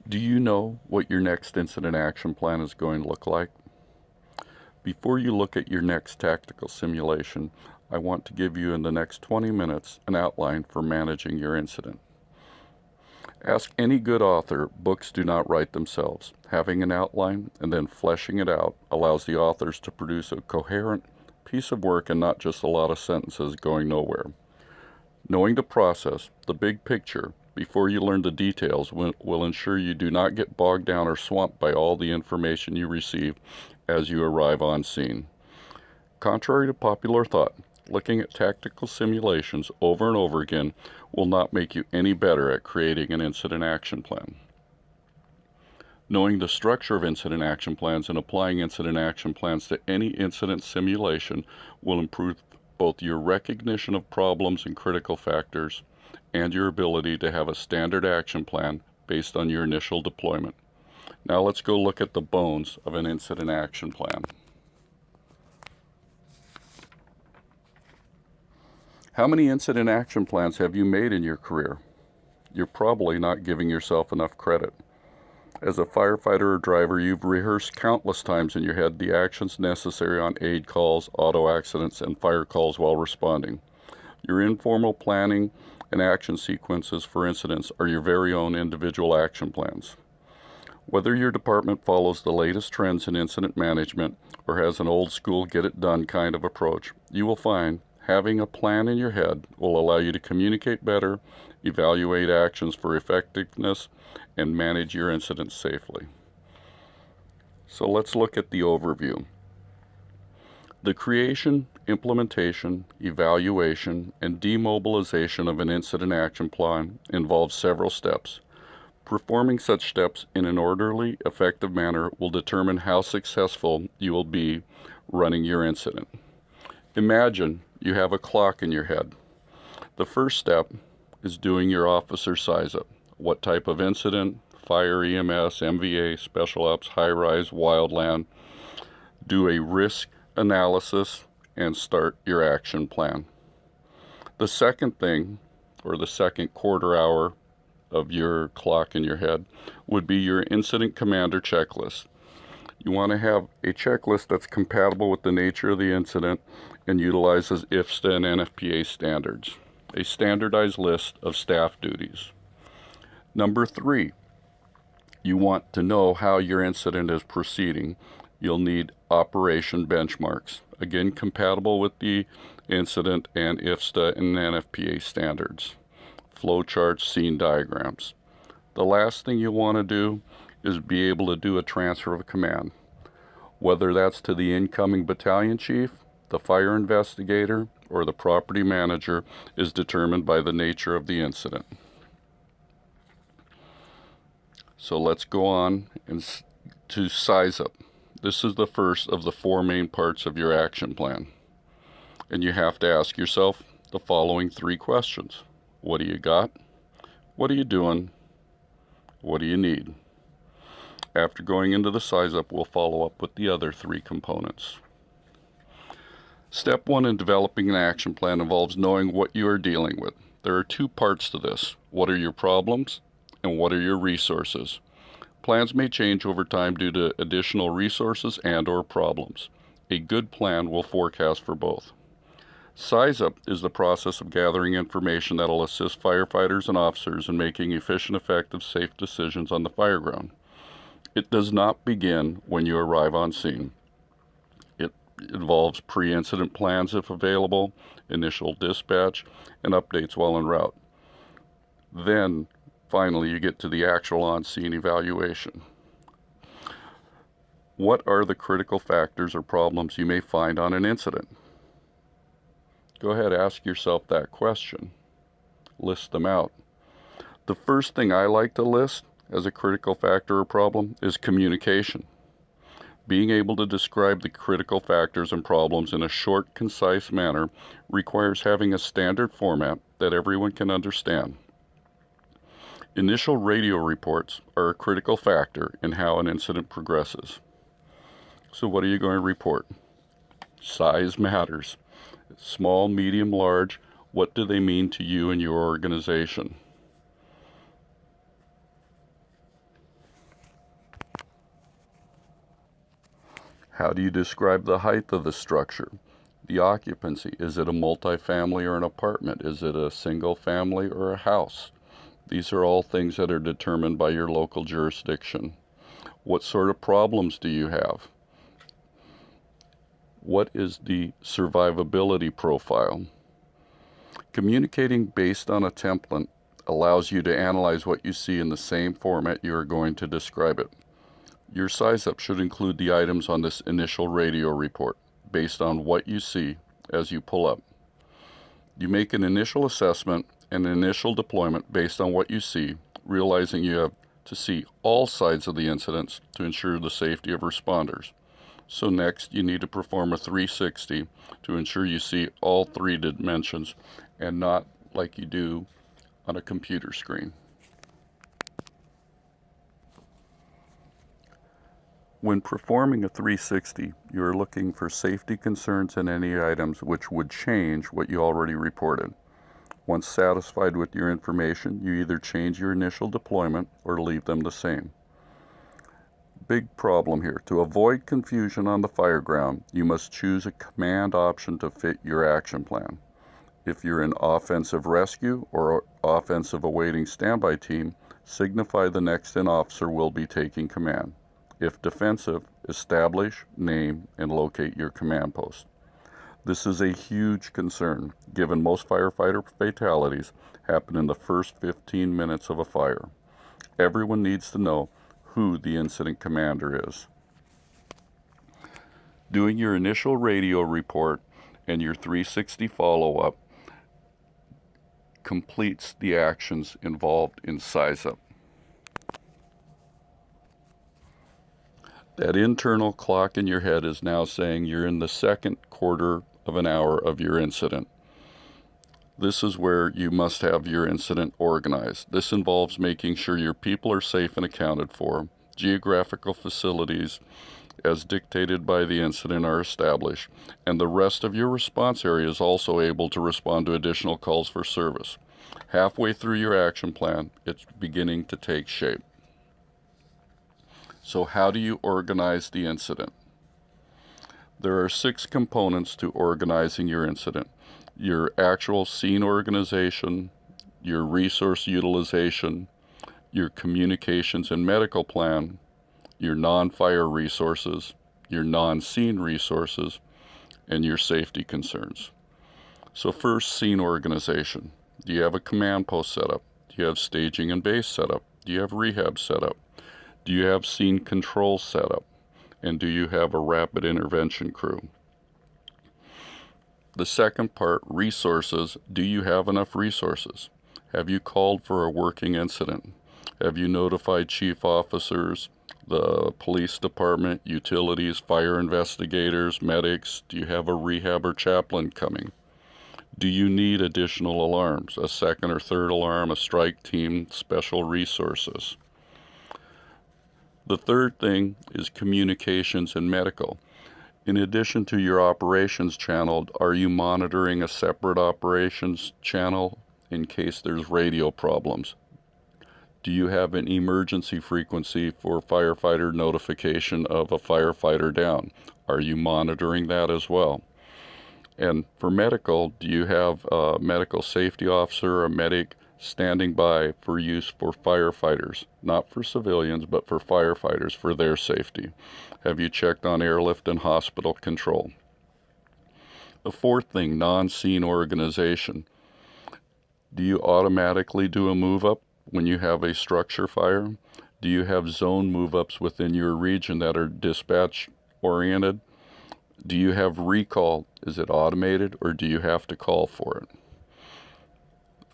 Do you know what your next incident action plan is going to look like? Before you look at your next tactical simulation, I want to give you in the next 20 minutes an outline for managing your incident. Ask any good author, books do not write themselves. Having an outline and then fleshing it out allows the authors to produce a coherent piece of work and not just a lot of sentences going nowhere. Knowing the process, the big picture, before you learn the details will ensure you do not get bogged down or swamped by all the information you receive as you arrive on scene. Contrary to popular thought, looking at tactical simulations over and over again will not make you any better at creating an incident action plan. Knowing the structure of incident action plans and applying incident action plans to any incident simulation will improve both your recognition of problems and critical factors and your ability to have a standard action plan based on your initial deployment. Now let's go look at the bones of an incident action plan. How many incident action plans have you made in your career? You're probably not giving yourself enough credit. As a firefighter or driver, you've rehearsed countless times in your head the actions necessary on aid calls, auto accidents, and fire calls while responding. Your informal planning and action sequences for incidents are your very own individual action plans. Whether your department follows the latest trends in incident management or has an old school get it done kind of approach, you will find having a plan in your head will allow you to communicate better, evaluate actions for effectiveness, and manage your incidents safely. So let's look at the overview. The creation, implementation, evaluation, and demobilization of an incident action plan involves several steps. Performing such steps in an orderly, effective manner will determine how successful you will be running your incident. Imagine you have a clock in your head. The first step is doing your officer size-up. What type of incident? Fire, EMS, MVA, Special Ops, high-rise, wildland. Do a risk analysis and start your action plan. The second thing, or the second quarter hour of your clock in your head, would be your incident commander checklist. You want to have a checklist that's compatible with the nature of the incident and utilizes IFSTA and NFPA standards, a standardized list of staff duties. Number 3, you want to know how your incident is proceeding. You'll need operation benchmarks, again compatible with the incident and IFSTA and NFPA standards. Flow charts, scene diagrams. The last thing you want to do is be able to do a transfer of command, whether that's to the incoming battalion chief, the fire investigator, or the property manager is determined by the nature of the incident. So let's go on to size up. This is the first of the 4 main parts of your action plan. And you have to ask yourself the following 3 questions. What do you got? What are you doing? What do you need? After going into the size up, we'll follow up with the other 3 components. Step 1 in developing an action plan involves knowing what you are dealing with. There are 2 parts to this. What are your problems and what are your resources? Plans may change over time due to additional resources and/or problems. A good plan will forecast for both. Size up is the process of gathering information that will assist firefighters and officers in making efficient, effective, safe decisions on the fire ground. It does not begin when you arrive on scene. It involves pre-incident plans if available, initial dispatch, and updates while en route. Then, finally, you get to the actual on-scene evaluation. What are the critical factors or problems you may find on an incident? Go ahead, ask yourself that question. List them out. The first thing I like to list as a critical factor or problem is communication. Being able to describe the critical factors and problems in a short, concise manner requires having a standard format that everyone can understand. Initial radio reports are a critical factor in how an incident progresses. So what are you going to report? Size matters. Small, medium, large, what do they mean to you and your organization? How do you describe the height of the structure? The occupancy, is it a multifamily or an apartment? Is it a single family or a house? These are all things that are determined by your local jurisdiction. What sort of problems do you have? What is the survivability profile? Communicating based on a template allows you to analyze what you see in the same format you are going to describe it. Your size-up should include the items on this initial radio report based on what you see as you pull up. You make an initial assessment and an initial deployment based on what you see, realizing you have to see all sides of the incidents to ensure the safety of responders. So next, you need to perform a 360 to ensure you see all three dimensions and not like you do on a computer screen. When performing a 360, you are looking for safety concerns and any items which would change what you already reported. Once satisfied with your information, you either change your initial deployment or leave them the same. Big problem here. To avoid confusion on the fire ground, you must choose a command option to fit your action plan. If you're an offensive rescue or offensive awaiting standby team, signify the next in officer will be taking command. If defensive, establish, name, and locate your command post. This is a huge concern, given most firefighter fatalities happen in the first 15 minutes of a fire. Everyone needs to know who the incident commander is. Doing your initial radio report and your 360 follow-up completes the actions involved in size-up. That internal clock in your head is now saying you're in the second quarter of an hour of your incident. This is where you must have your incident organized. This involves making sure your people are safe and accounted for, geographical facilities as dictated by the incident are established, and the rest of your response area is also able to respond to additional calls for service. Halfway through your action plan, it's beginning to take shape. So how do you organize the incident? There are 6 components to organizing your incident. Your actual scene organization, your resource utilization, your communications and medical plan, your non-fire resources, your non-scene resources, and your safety concerns. So first, scene organization. Do you have a command post set up? Do you have staging and base set up? Do you have rehab set up? Do you have scene control set up? And do you have a rapid intervention crew? The second part, resources. Do you have enough resources? Have you called for a working incident? Have you notified chief officers, the police department, utilities, fire investigators, medics? Do you have a rehab or chaplain coming? Do you need additional alarms, a second or third alarm, a strike team, special resources? The third thing is communications and medical. In addition to your operations channel, are you monitoring a separate operations channel in case there's radio problems? Do you have an emergency frequency for firefighter notification of a firefighter down? Are you monitoring that as well? And for medical, do you have a medical safety officer or a medic standing by for use for firefighters, not for civilians, but for firefighters for their safety? Have you checked on airlift and hospital control? The fourth thing, non-scene organization. Do you automatically do a move-up when you have a structure fire? Do you have zone move-ups within your region that are dispatch-oriented? Do you have recall? Is it automated or do you have to call for it?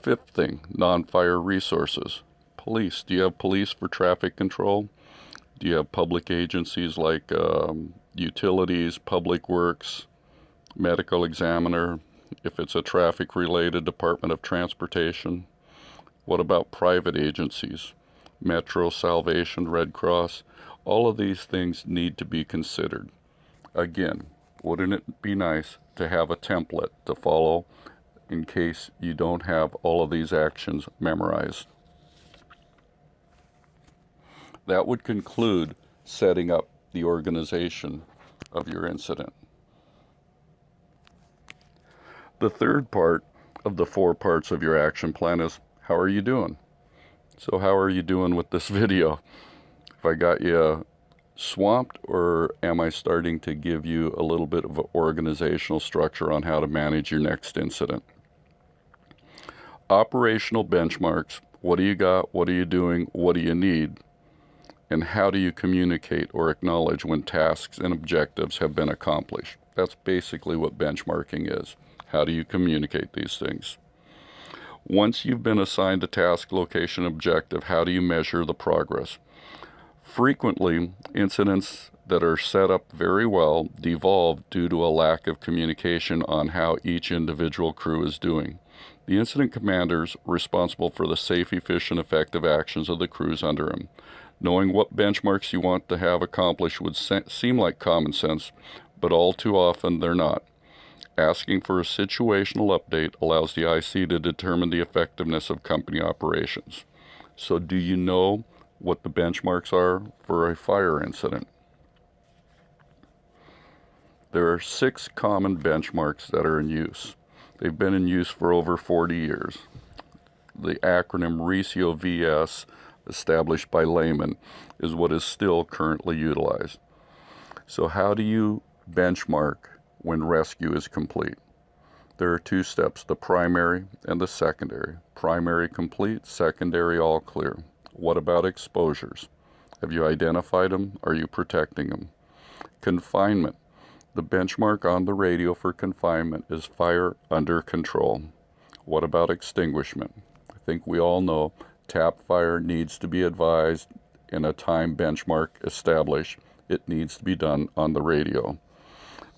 Fifth thing, non-fire resources. Police. Do you have police for traffic control? Do you have public agencies like utilities, public works, medical examiner? If it's a traffic-related, Department of Transportation. What about private agencies? Metro, Salvation, Red Cross. All of these things need to be considered. Again, wouldn't it be nice to have a template to follow in case you don't have all of these actions memorized? That would conclude setting up the organization of your incident. The third part of the 4 parts of your action plan is, how are you doing? So how are you doing with this video? If I got you swamped, or am I starting to give you a little bit of an organizational structure on how to manage your next incident? Operational benchmarks. What do you got? What are you doing? What do you need? And how do you communicate or acknowledge when tasks and objectives have been accomplished? That's basically what benchmarking is. How do you communicate these things? Once you've been assigned a task, location, objective, how do you measure the progress? Frequently, incidents that are set up very well devolve due to a lack of communication on how each individual crew is doing. The incident commanders responsible for the safe, efficient, effective actions of the crews under him. Knowing what benchmarks you want to have accomplished would seem like common sense, but all too often they're not. Asking for a situational update allows the IC to determine the effectiveness of company operations. So do you know what the benchmarks are for a fire incident? There are 6 common benchmarks that are in use. They've been in use for over 40 years. The acronym RECIO-VS, established by Lehman, is what is still currently utilized. So how do you benchmark when rescue is complete? There are 2 steps, the primary and the secondary. Primary complete, secondary all clear. What about exposures? Have you identified them? Are you protecting them? Confinement. The benchmark on the radio for confinement is fire under control. What about extinguishment? I think we all know tap fire needs to be advised and a time benchmark established. It needs to be done on the radio.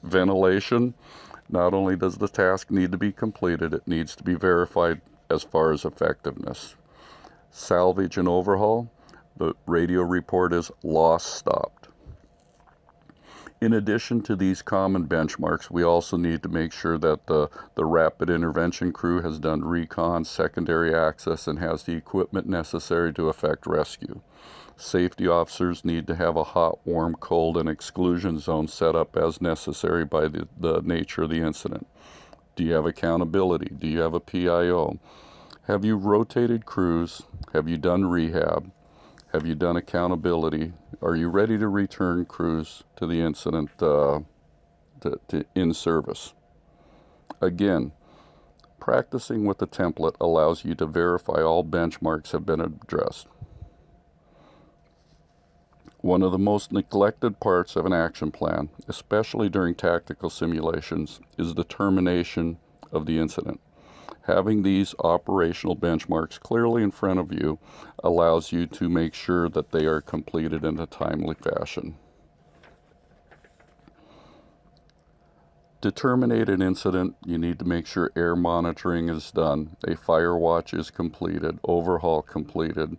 Ventilation. Not only does the task need to be completed, it needs to be verified as far as effectiveness. Salvage and overhaul. The radio report is loss stopped. In addition to these common benchmarks, we also need to make sure that the rapid intervention crew has done recon, secondary access, and has the equipment necessary to effect rescue. Safety officers need to have a hot, warm, cold, and exclusion zone set up as necessary by the nature of the incident. Do you have accountability? Do you have a PIO? Have you rotated crews? Have you done rehab? Have you done accountability? Are you ready to return crews to the incident to in service? Again, practicing with the template allows you to verify all benchmarks have been addressed. One of the most neglected parts of an action plan, especially during tactical simulations, is the termination of the incident. Having these operational benchmarks clearly in front of you allows you to make sure that they are completed in a timely fashion. To terminate an incident, you need to make sure air monitoring is done, a fire watch is completed, overhaul completed.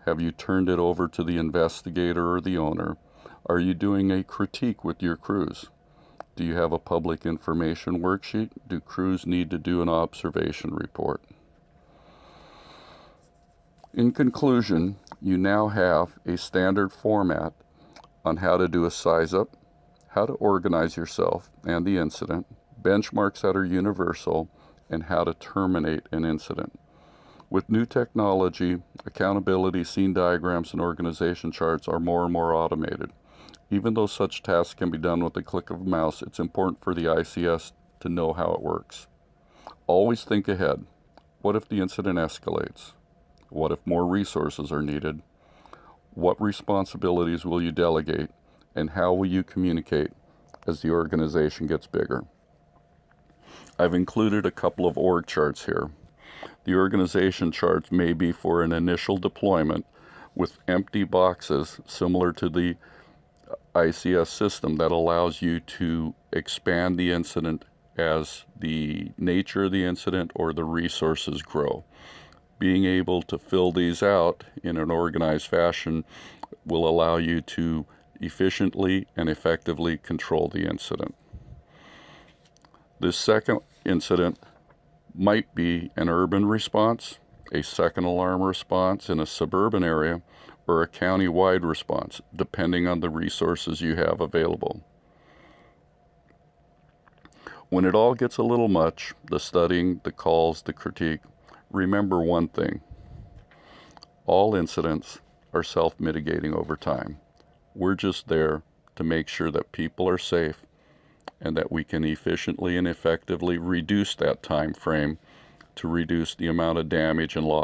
Have you turned it over to the investigator or the owner? Are you doing a critique with your crews? Do you have a public information worksheet? Do crews need to do an observation report? In conclusion, you now have a standard format on how to do a size up, how to organize yourself and the incident, benchmarks that are universal, and how to terminate an incident. With new technology, accountability, scene diagrams, and organization charts are more and more automated. Even though such tasks can be done with a click of a mouse, it's important for the ICS to know how it works. Always think ahead. What if the incident escalates? What if more resources are needed? What responsibilities will you delegate? And how will you communicate as the organization gets bigger? I've included a couple of org charts here. The organization charts may be for an initial deployment with empty boxes similar to the ICS system that allows you to expand the incident as the nature of the incident or the resources grow. Being able to fill these out in an organized fashion will allow you to efficiently and effectively control the incident. This second incident might be an urban response, a second alarm response in a suburban area, or a county-wide response, depending on the resources you have available. When it all gets a little much, the studying, the calls, the critique, remember one thing. All incidents are self-mitigating over time. We're just there to make sure that people are safe and that we can efficiently and effectively reduce that time frame to reduce the amount of damage and loss